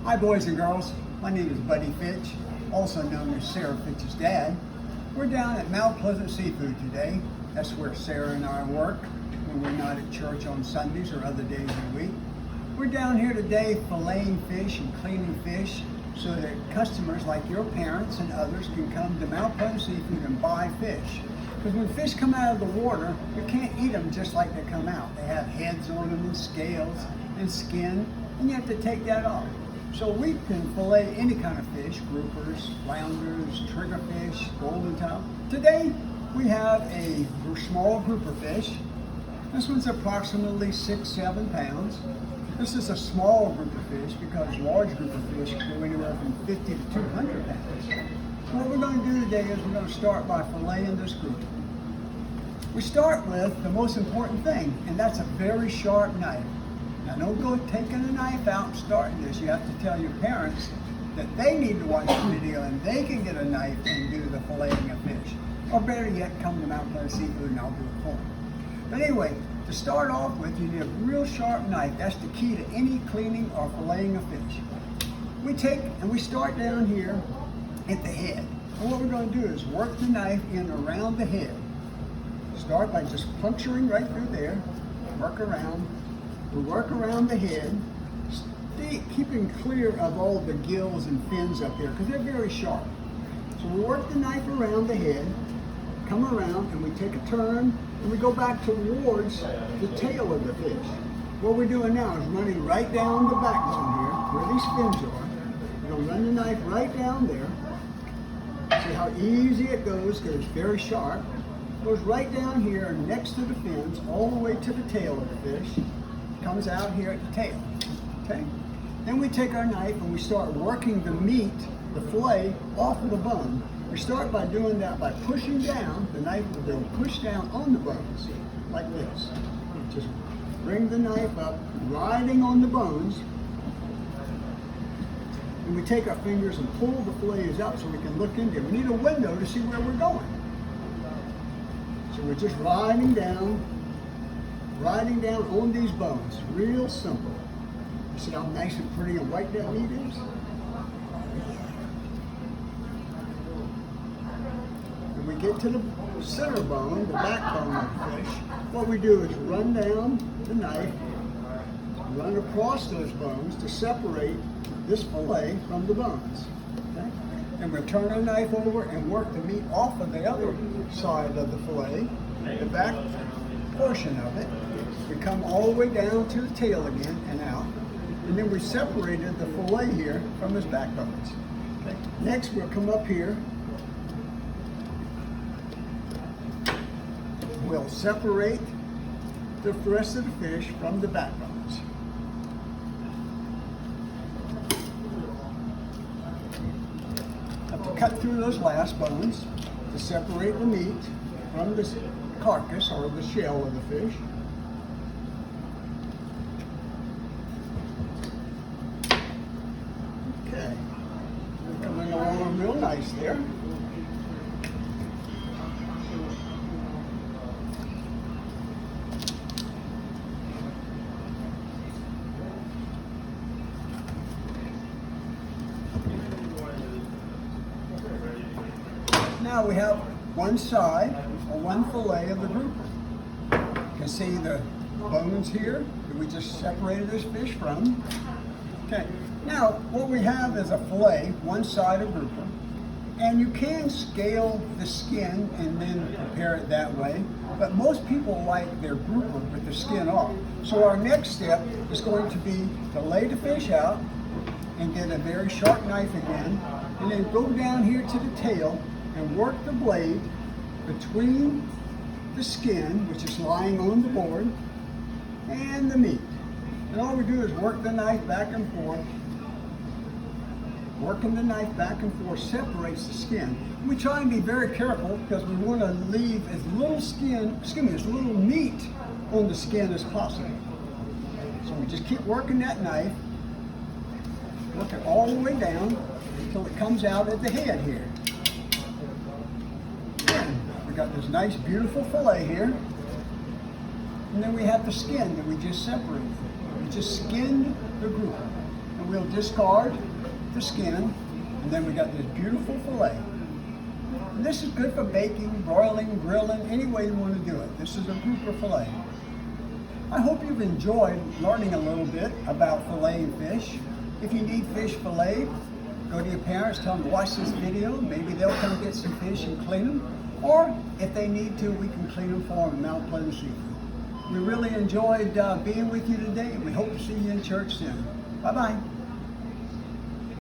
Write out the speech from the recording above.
Hi boys and girls, my name is Buddy Fitch, also known as Sarah Fitch's dad. We're down at Mount Pleasant Seafood today. That's where Sarah and I work when we're not at church on Sundays or other days of the week. We're down here today filleting fish and cleaning fish so that customers like your parents and others can come to Mount Pleasant Seafood and buy fish. Because when fish come out of the water, you can't eat them just like they come out. They have heads on them and scales and skin, and you have to take that off. So we can fillet any kind of fish, groupers, flounders, triggerfish, golden tile. Today we have a small grouper fish. This one's approximately 6-7 pounds. This is a small grouper fish because large grouper fish go anywhere from 50 to 200 pounds. So what we're going to do today is we're going to start by filleting this grouper. We start with the most important thing, and that's a very sharp knife. Now don't go taking a knife out and starting this. You have to tell your parents that they need to watch the video and they can get a knife and do the filleting of fish. Or better yet, come to Mount Pleasant Seafood and I'll do it for them. But anyway, to start off with, you need a real sharp knife. That's the key to any cleaning or filleting of fish. We take and we start down here at the head. And what we're going to do is work the knife in around the head. Start by just puncturing right through there, work around. We work around the head, keeping clear of all the gills and fins up here because they're very sharp. So we work the knife around the head, come around, and we take a turn, and we go back towards the tail of the fish. What we're doing now is running right down the backbone here, where these fins are. We're going to run the knife right down there. See how easy it goes because it's very sharp. It goes right down here next to the fins, all the way to the tail of the fish. Comes out here at the tail, okay? Then we take our knife and we start working the meat, the fillet, off of the bone. We start by doing that by pushing down, the knife will push down on the bones, like this. Just bring the knife up, riding on the bones, and we take our fingers and pull the fillets up so we can look into it. We need a window to see where we're going. So we're just riding down on these bones. Real simple. You see how nice and pretty and white that meat is? When we get to the center bone, the backbone of the fish, what we do is run down the knife, run across those bones to separate this fillet from the bones. Okay? And we'll turn our knife over and work the meat off of the other side of the fillet, the back portion of it. We come all the way down to the tail again and out. And then we separated the fillet here from his backbones. Okay. Next, we'll come up here. We'll separate the rest of the fish from the backbones. Have to cut through those last bones to separate the meat from the carcass or the shell of the fish. Okay, coming along real nice there. Now we have one side or one fillet of the grouper. You can see the bones here that we just separated this fish from. Okay, now what we have is a fillet, one side of grouper, and you can scale the skin and then prepare it that way, but most people like their grouper with the skin off. So our next step is going to be to lay the fish out and get a very sharp knife again, and then go down here to the tail and work the blade between the skin, which is lying on the board, and the meat. And all we do is work the knife back and forth. Working the knife back and forth separates the skin. We try and be very careful because we want to leave as little skin, as little meat on the skin as possible. So we just keep working that knife, work it all the way down until it comes out at the head here. We got this nice, beautiful fillet here. And then we have the skin that we just separated. We just skinned the grouper. And we'll discard the skin, and then we got this beautiful fillet. And this is good for baking, broiling, grilling, any way you want to do it. This is a grouper fillet. I hope you've enjoyed learning a little bit about filleting fish. If you need fish filleted, go to your parents, tell them to watch this video. Maybe they'll come get some fish and clean them. Or if they need to, we can clean them for them in Mount Pleasant Seafood. We really enjoyed being with you today, and we hope to see you in church soon. Bye-bye.